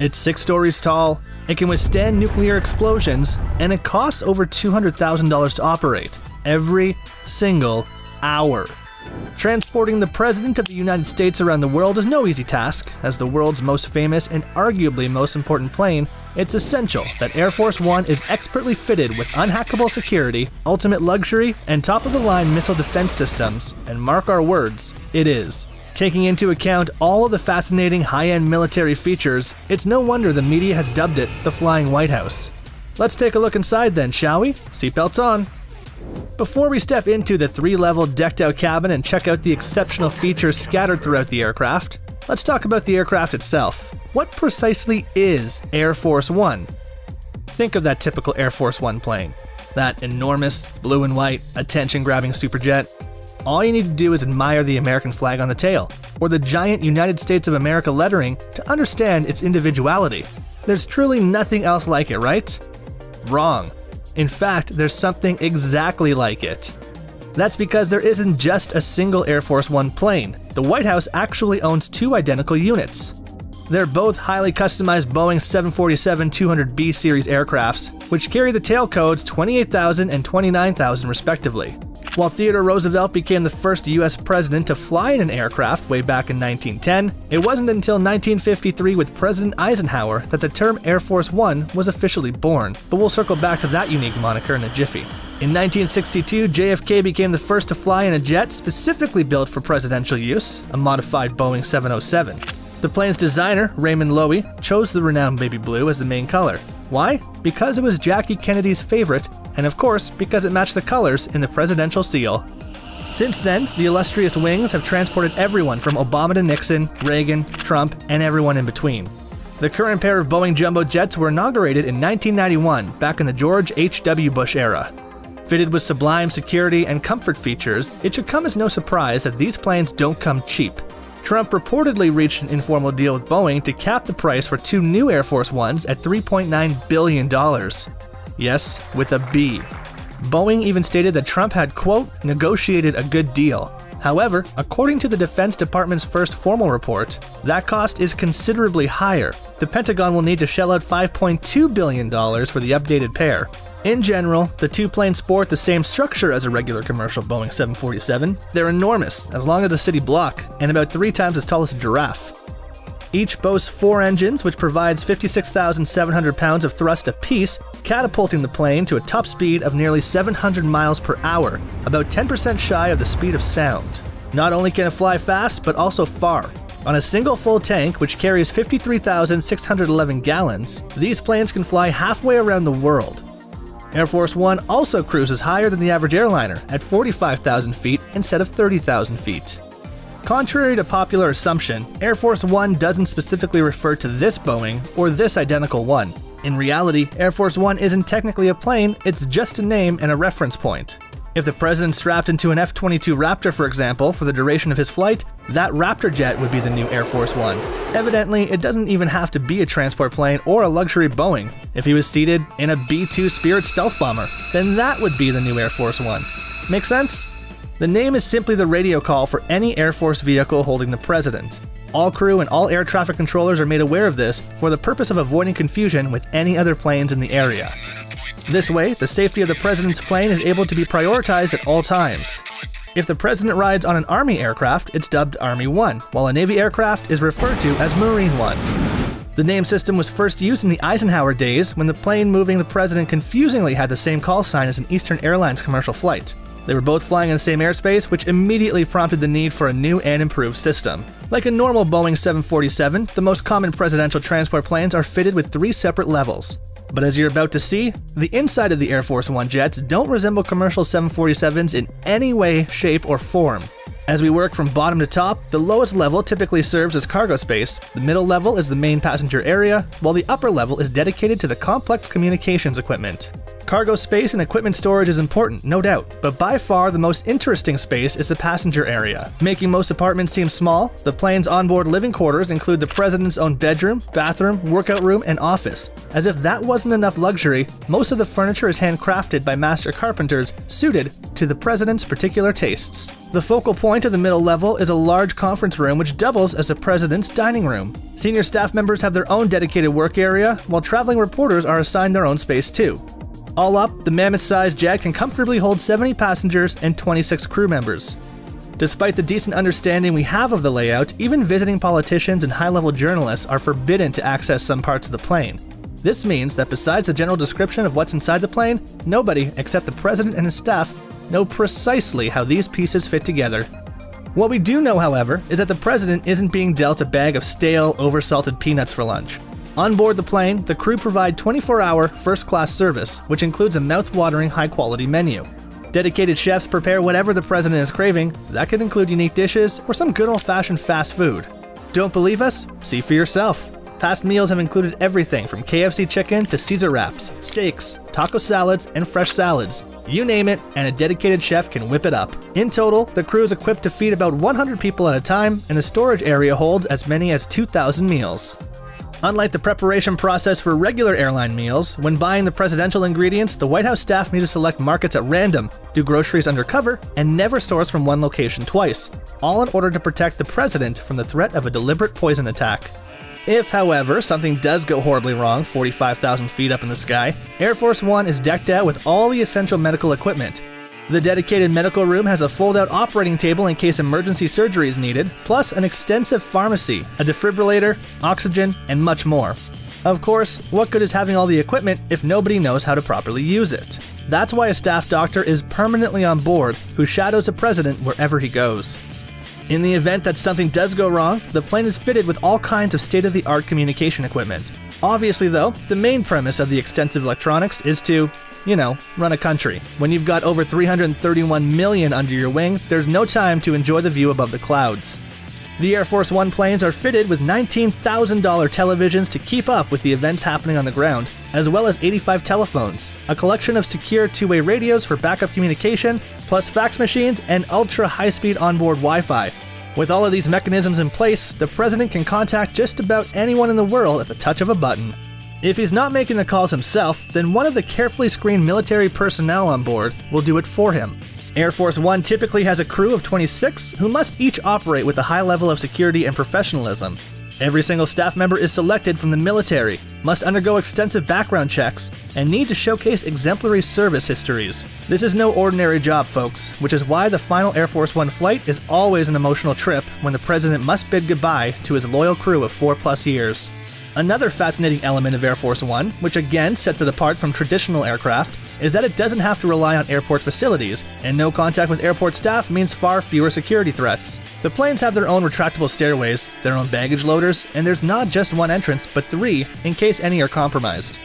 It's 6 stories tall, it can withstand nuclear explosions, and it costs over $200,000 to operate every single hour. Transporting the President of the United States around the world is no easy task. As the world's most famous and arguably most important plane, it's essential that Air Force One is expertly fitted with unhackable security, ultimate luxury, and top-of-the-line missile defense systems. And mark our words, it is. Taking into account all of the fascinating high-end military features, it's no wonder the media has dubbed it the Flying White House. Let's take a look inside then, shall we? Seatbelts on. Before we step into the 3-level decked-out cabin and check out the exceptional features scattered throughout the aircraft, let's talk about the aircraft itself. What precisely is Air Force One? Think of that typical Air Force One plane. That enormous, blue and white, attention-grabbing superjet. All you need to do is admire the American flag on the tail, or the giant United States of America lettering to understand its individuality. There's truly nothing else like it, right? Wrong. In fact, there's something exactly like it. That's because there isn't just a single Air Force One plane. The White House actually owns 2 identical units. They're both highly customized Boeing 747-200B series aircrafts, which carry the tail codes 28,000 and 29,000 respectively. While Theodore Roosevelt became the first US president to fly in an aircraft way back in 1910, it wasn't until 1953 with President Eisenhower that the term Air Force One was officially born, but we'll circle back to that unique moniker in a jiffy. In 1962, JFK became the first to fly in a jet specifically built for presidential use, a modified Boeing 707. The plane's designer, Raymond Loewy, chose the renowned baby blue as the main color. Why? Because it was Jackie Kennedy's favorite, and of course, because it matched the colors in the presidential seal. Since then, the illustrious wings have transported everyone from Obama to Nixon, Reagan, Trump, and everyone in between. The current pair of Boeing jumbo jets were inaugurated in 1991, back in the George H.W. Bush era. Fitted with sublime security and comfort features, it should come as no surprise that these planes don't come cheap. Trump reportedly reached an informal deal with Boeing to cap the price for 2 new Air Force Ones at $3.9 billion. Yes, with a B. Boeing even stated that Trump had, quote, negotiated a good deal. However, according to the Defense Department's first formal report, that cost is considerably higher. The Pentagon will need to shell out $5.2 billion for the updated pair. In general, the 2 planes sport the same structure as a regular commercial Boeing 747. They're enormous, as long as a city block, and about 3 times as tall as a giraffe. Each boasts 4 engines, which provides 56,700 pounds of thrust apiece, catapulting the plane to a top speed of nearly 700 miles per hour, about 10% shy of the speed of sound. Not only can it fly fast, but also far. On a single full tank, which carries 53,611 gallons, these planes can fly halfway around the world. Air Force One also cruises higher than the average airliner, at 45,000 feet instead of 30,000 feet. Contrary to popular assumption, Air Force One doesn't specifically refer to this Boeing or this identical one. In reality, Air Force One isn't technically a plane, it's just a name and a reference point. If the president strapped into an F-22 Raptor, for example, for the duration of his flight, that Raptor jet would be the new Air Force One. Evidently, it doesn't even have to be a transport plane or a luxury Boeing. If he was seated in a B-2 Spirit stealth bomber, then that would be the new Air Force One. Make sense? The name is simply the radio call for any Air Force vehicle holding the president. All crew and all air traffic controllers are made aware of this for the purpose of avoiding confusion with any other planes in the area. This way, the safety of the president's plane is able to be prioritized at all times. If the president rides on an Army aircraft, it's dubbed Army One, while a Navy aircraft is referred to as Marine One. The name system was first used in the Eisenhower days when the plane moving the president confusingly had the same call sign as an Eastern Airlines commercial flight. They were both flying in the same airspace, which immediately prompted the need for a new and improved system. Like a normal Boeing 747, the most common presidential transport planes are fitted with 3 separate levels. But as you're about to see, the inside of the Air Force One jets don't resemble commercial 747s in any way, shape, or form. As we work from bottom to top, the lowest level typically serves as cargo space, the middle level is the main passenger area, while the upper level is dedicated to the complex communications equipment. Cargo space and equipment storage is important, no doubt, but by far the most interesting space is the passenger area. Making most apartments seem small, the plane's onboard living quarters include the president's own bedroom, bathroom, workout room, and office. As if that wasn't enough luxury, most of the furniture is handcrafted by master carpenters suited to the president's particular tastes. The focal point of the middle level is a large conference room which doubles as the president's dining room. Senior staff members have their own dedicated work area, while traveling reporters are assigned their own space too. All up, the mammoth-sized jet can comfortably hold 70 passengers and 26 crew members. Despite the decent understanding we have of the layout, even visiting politicians and high-level journalists are forbidden to access some parts of the plane. This means that besides the general description of what's inside the plane, nobody except the president and his staff know precisely how these pieces fit together. What we do know, however, is that the president isn't being dealt a bag of stale, oversalted peanuts for lunch. On board the plane, the crew provide 24-hour first-class service, which includes a mouth-watering high-quality menu. Dedicated chefs prepare whatever the president is craving. That could include unique dishes or some good old-fashioned fast food. Don't believe us? See for yourself. Past meals have included everything from KFC chicken to Caesar wraps, steaks, taco salads, and fresh salads. You name it, and a dedicated chef can whip it up. In total, the crew is equipped to feed about 100 people at a time, and the storage area holds as many as 2,000 meals. Unlike the preparation process for regular airline meals, when buying the presidential ingredients, the White House staff need to select markets at random, do groceries undercover, and never source from one location twice, all in order to protect the president from the threat of a deliberate poison attack. If, however, something does go horribly wrong 45,000 feet up in the sky, Air Force One is decked out with all the essential medical equipment. The dedicated medical room has a fold-out operating table in case emergency surgery is needed, plus an extensive pharmacy, a defibrillator, oxygen, and much more. Of course, what good is having all the equipment if nobody knows how to properly use it? That's why a staff doctor is permanently on board who shadows the president wherever he goes. In the event that something does go wrong, the plane is fitted with all kinds of state-of-the-art communication equipment. Obviously though, the main premise of the extensive electronics is to, run a country. When you've got over 331 million under your wing, there's no time to enjoy the view above the clouds. The Air Force One planes are fitted with $19,000 televisions to keep up with the events happening on the ground, as well as 85 telephones, a collection of secure two-way radios for backup communication, plus fax machines and ultra-high-speed onboard Wi-Fi. With all of these mechanisms in place, the president can contact just about anyone in the world at the touch of a button. If he's not making the calls himself, then one of the carefully screened military personnel on board will do it for him. Air Force One typically has a crew of 26 who must each operate with a high level of security and professionalism. Every single staff member is selected from the military, must undergo extensive background checks, and need to showcase exemplary service histories. This is no ordinary job, folks, which is why the final Air Force One flight is always an emotional trip when the president must bid goodbye to his loyal crew of 4+ years. Another fascinating element of Air Force One, which again sets it apart from traditional aircraft, is that it doesn't have to rely on airport facilities, and no contact with airport staff means far fewer security threats. The planes have their own retractable stairways, their own baggage loaders, and there's not just one entrance, but 3 in case any are compromised.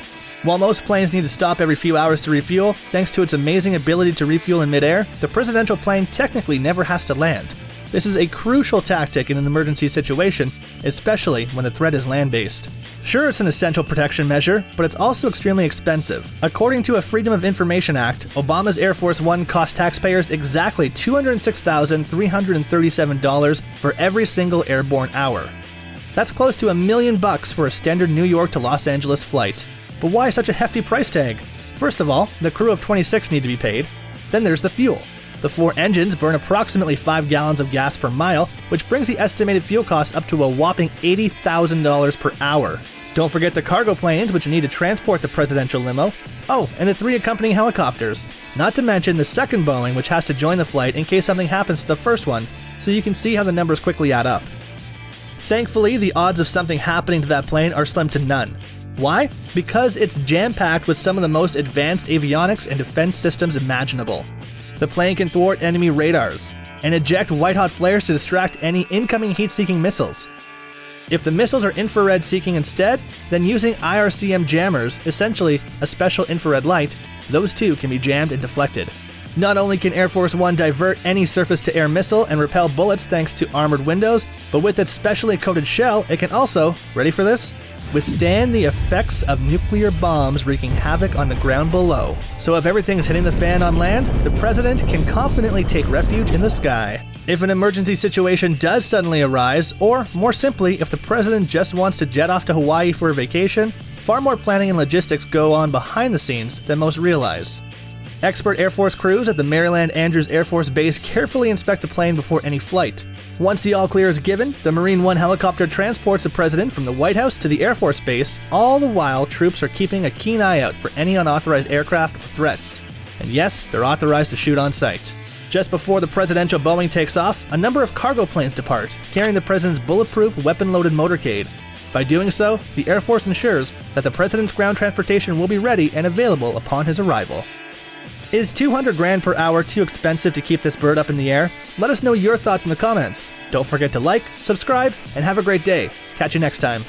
While most planes need to stop every few hours to refuel, thanks to its amazing ability to refuel in midair, the presidential plane technically never has to land. This is a crucial tactic in an emergency situation, especially when the threat is land-based. Sure, it's an essential protection measure, but it's also extremely expensive. According to a Freedom of Information Act, Obama's Air Force One cost taxpayers exactly $206,337 for every single airborne hour. That's close to $1 million for a standard New York to Los Angeles flight. But why such a hefty price tag? First of all, the crew of 26 need to be paid. Then there's the fuel. The 4 engines burn approximately 5 gallons of gas per mile, which brings the estimated fuel cost up to a whopping $80,000 per hour. Don't forget the cargo planes, which need to transport the presidential limo. Oh, and the 3 accompanying helicopters. Not to mention the second Boeing, which has to join the flight in case something happens to the first one, so you can see how the numbers quickly add up. Thankfully, the odds of something happening to that plane are slim to none. Why? Because it's jam-packed with some of the most advanced avionics and defense systems imaginable. The plane can thwart enemy radars and eject white-hot flares to distract any incoming heat-seeking missiles. If the missiles are infrared-seeking instead, then using IRCM jammers, essentially a special infrared light, those too can be jammed and deflected. Not only can Air Force One divert any surface-to-air missile and repel bullets thanks to armored windows, but with its specially coated shell, it can also, ready for this, withstand the effects of nuclear bombs wreaking havoc on the ground below. So if everything's hitting the fan on land, the president can confidently take refuge in the sky. If an emergency situation does suddenly arise, or more simply, if the president just wants to jet off to Hawaii for a vacation, far more planning and logistics go on behind the scenes than most realize. Expert Air Force crews at the Maryland Andrews Air Force Base carefully inspect the plane before any flight. Once the all-clear is given, the Marine One helicopter transports the president from the White House to the Air Force Base, all the while troops are keeping a keen eye out for any unauthorized aircraft or threats. And yes, they're authorized to shoot on sight. Just before the presidential Boeing takes off, a number of cargo planes depart, carrying the president's bulletproof, weapon-loaded motorcade. By doing so, the Air Force ensures that the president's ground transportation will be ready and available upon his arrival. Is 200 grand per hour too expensive to keep this bird up in the air? Let us know your thoughts in the comments. Don't forget to like, subscribe, and have a great day. Catch you next time.